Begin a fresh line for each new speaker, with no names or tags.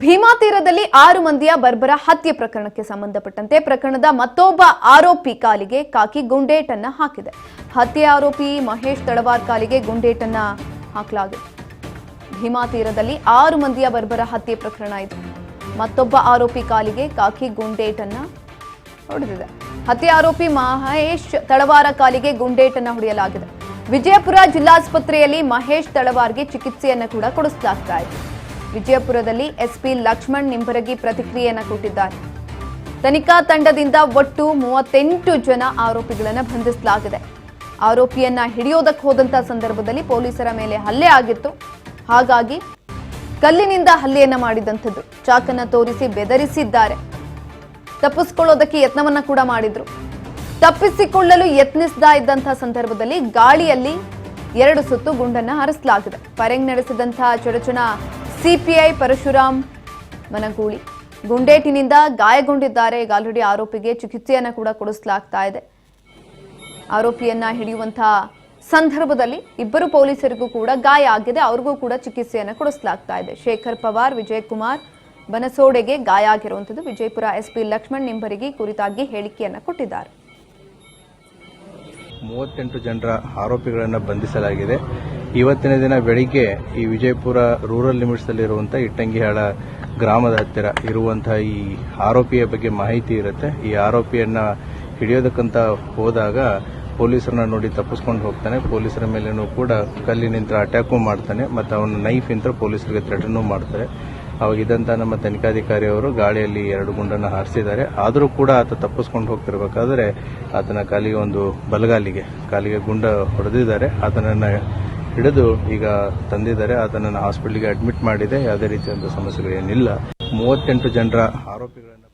ಭೀಮಾ ತೀರದಲ್ಲಿ 6 ಮಂದಿಯ ಬರ್ಬರ ಹತ್ಯೆ ಪ್ರಕರಣಕ್ಕೆ ಸಂಬಂಧಪಟ್ಟಂತೆ ಪ್ರಕರಣದ ಮತ್ತೊಬ್ಬ ಆರೋಪಿ ಕಾಲಿಗೆ ಕಾಕಿ ಗುಂಡೇಟನ್ನ ಹಾಕಿದೆ. ಹತ್ಯೆ ಆರೋಪಿ ಮಹೇಶ್ ತಳವಾರ್ ಕಾಲಿಗೆ ಗುಂಡೇಟನ್ನ ಹಾಕಲಾಗಿದೆ. ಭೀಮಾ ತೀರದಲ್ಲಿ 6 ಮಂದಿಯ ಬರ್ಬರ ಹತ್ಯೆ ಪ್ರಕರಣ ಇದು. ಮತ್ತೊಬ್ಬ ಆರೋಪಿ ಕಾಲಿಗೆ ಕಾಕಿ ಗುಂಡೇಟನ್ನ ಹೊಡೆದಿದೆ. ಹತ್ಯೆ ಆರೋಪಿ ಮಹೇಶ್ ತಳವಾರ ಕಾಲಿಗೆ ಗುಂಡೇಟನ್ನ ಹೊಡೆಯಲಾಗಿದೆ. ವಿಜಯಪುರ ಜಿಲ್ಲಾಸ್ಪತ್ರೆಯಲ್ಲಿ ಮಹೇಶ್ ತಳವಾರ್ಗೆ ಚಿಕಿತ್ಸೆಯನ್ನು ಕೂಡ ಕೊಡಿಸಲಾಗ್ತಾ ಇದೆ. ವಿಜಯಪುರದಲ್ಲಿ ಎಸ್ಪಿ ಲಕ್ಷ್ಮಣ್ ನಿಂಬರಗಿ ಪ್ರತಿಕ್ರಿಯೆಯನ್ನು ಕೊಟ್ಟಿದ್ದಾರೆ. ತನಿಖಾ ತಂಡದಿಂದ ಒಟ್ಟು 38 ಜನ ಆರೋಪಿಗಳನ್ನು ಬಂಧಿಸಲಾಗಿದೆ. ಆರೋಪಿಯನ್ನ ಹಿಡಿಯೋದಕ್ಕೆ ಹೋದಂತ ಸಂದರ್ಭದಲ್ಲಿ ಪೊಲೀಸರ ಮೇಲೆ ಹಲ್ಲೆ ಆಗಿತ್ತು. ಹಾಗಾಗಿ ಕಲ್ಲಿನಿಂದ ಹಲ್ಲೆಯನ್ನ ಮಾಡಿದಂಥದ್ದು. ಚಾಕನ್ನ ತೋರಿಸಿ ಬೆದರಿಸಿದ್ದಾರೆ. ತಪ್ಪಿಸಿಕೊಳ್ಳೋದಕ್ಕೆ ಯತ್ನವನ್ನ ಕೂಡ ಮಾಡಿದ್ರು. ತಪ್ಪಿಸಿಕೊಳ್ಳಲು ಯತ್ನಿಸದ ಇದ್ದಂತಹ ಸಂದರ್ಭದಲ್ಲಿ ಗಾಳಿಯಲ್ಲಿ 2 ಸುತ್ತು ಗುಂಡನ್ನ ಹಾರಿಸಲಾಗಿದೆ. ಪರೆಂಗ್ ನಡೆಸಿದಂತಹ ಚಡಚಣ ಸಿಪಿಐ ಪರಶುರಾಮ್ ಮನಗೂಳಿ ಗುಂಡೇಟಿನಿಂದ ಗಾಯಗೊಂಡಿದ್ದಾರೆ. ಈಗ ಆಲ್ರೆಡಿ ಆರೋಪಿಗೆ ಚಿಕಿತ್ಸೆಯನ್ನು ಕೂಡ ಕೊಡಿಸಲಾಗ್ತಾ ಇದೆ. ಆರೋಪಿಯನ್ನ ಹಿಡಿಯುವಂತಹ ಸಂದರ್ಭದಲ್ಲಿ ಇಬ್ಬರು ಪೊಲೀಸರಿಗೂ ಕೂಡ ಗಾಯ ಆಗಿದೆ. ಅವ್ರಿಗೂ ಕೂಡ ಚಿಕಿತ್ಸೆಯನ್ನು ಕೊಡಿಸಲಾಗ್ತಾ ಇದೆ. ಶೇಖರ್ ಪವಾರ್, ವಿಜಯ್ ಕುಮಾರ್ ಬನಸೋಡೆಗೆ ಗಾಯ ಆಗಿರುವಂಥದ್ದು. ವಿಜಯಪುರ ಎಸ್ಪಿ ಲಕ್ಷ್ಮಣ್ ನಿಂಬರಗಿ ಕುರಿತಾಗಿ ಹೇಳಿಕೆಯನ್ನು ಕೊಟ್ಟಿದ್ದಾರೆ.
38 ಜನರ ಆರೋಪಿಗಳನ್ನು ಬಂಧಿಸಲಾಗಿದೆ. ಇವತ್ತಿನ ದಿನ ಬೆಳಿಗ್ಗೆ ಈ ವಿಜಯಪುರ ರೂರಲ್ ಲಿಮಿಟ್ಸ್ನಲ್ಲಿರುವಂಥ ಇಟ್ಟಂಗಿಹಾಳ ಗ್ರಾಮದ ಹತ್ತಿರ ಇರುವಂತಹ ಈ ಆರೋಪಿಯ ಬಗ್ಗೆ ಮಾಹಿತಿ ಇರುತ್ತೆ. ಈ ಆರೋಪಿಯನ್ನ ಹಿಡಿಯೋದಕ್ಕಂತ ಹೋದಾಗ ಪೊಲೀಸರನ್ನ ನೋಡಿ ತಪ್ಪಿಸ್ಕೊಂಡು ಹೋಗ್ತಾನೆ. ಪೊಲೀಸರ ಮೇಲೇನೂ ಕೂಡ ಕಲ್ಲಿನಿಂದ ಅಟ್ಯಾಕು ಮಾಡ್ತಾನೆ ಮತ್ತು ಅವನ ನೈಫ್ ಇಂದ ಪೊಲೀಸರಿಗೆ ಥ್ರೆಟನ್ನು ಮಾಡ್ತಾರೆ. ಅವಾಗ ಇದಂತ ನಮ್ಮ ತನಿಖಾಧಿಕಾರಿಯವರು ಗಾಳಿಯಲ್ಲಿ 2 ಗುಂಡನ್ನು ಹಾರಿಸಿದ್ದಾರೆ. ಆದರೂ ಕೂಡ ಆತ ತಪ್ಪಿಸ್ಕೊಂಡು ಹೋಗ್ತಿರ್ಬೇಕಾದ್ರೆ ಆತನ ಕಾಲಿಗೆ ಗುಂಡ ಹೊಡೆದಿದ್ದಾರೆ. ಆತನನ್ನ ಹಿಡಿದು ಈಗ ತಂದಿದ್ದಾರೆ. ಆತನನ್ನು ಹಾಸ್ಪಿಟಲ್ಗೆ ಅಡ್ಮಿಟ್ ಮಾಡಿದೆ. ಯಾವುದೇ ರೀತಿಯಾದ ಸಮಸ್ಯೆಗಳೇನಿಲ್ಲ. 38 ಜನರ ಆರೋಪಿಗಳನ್ನು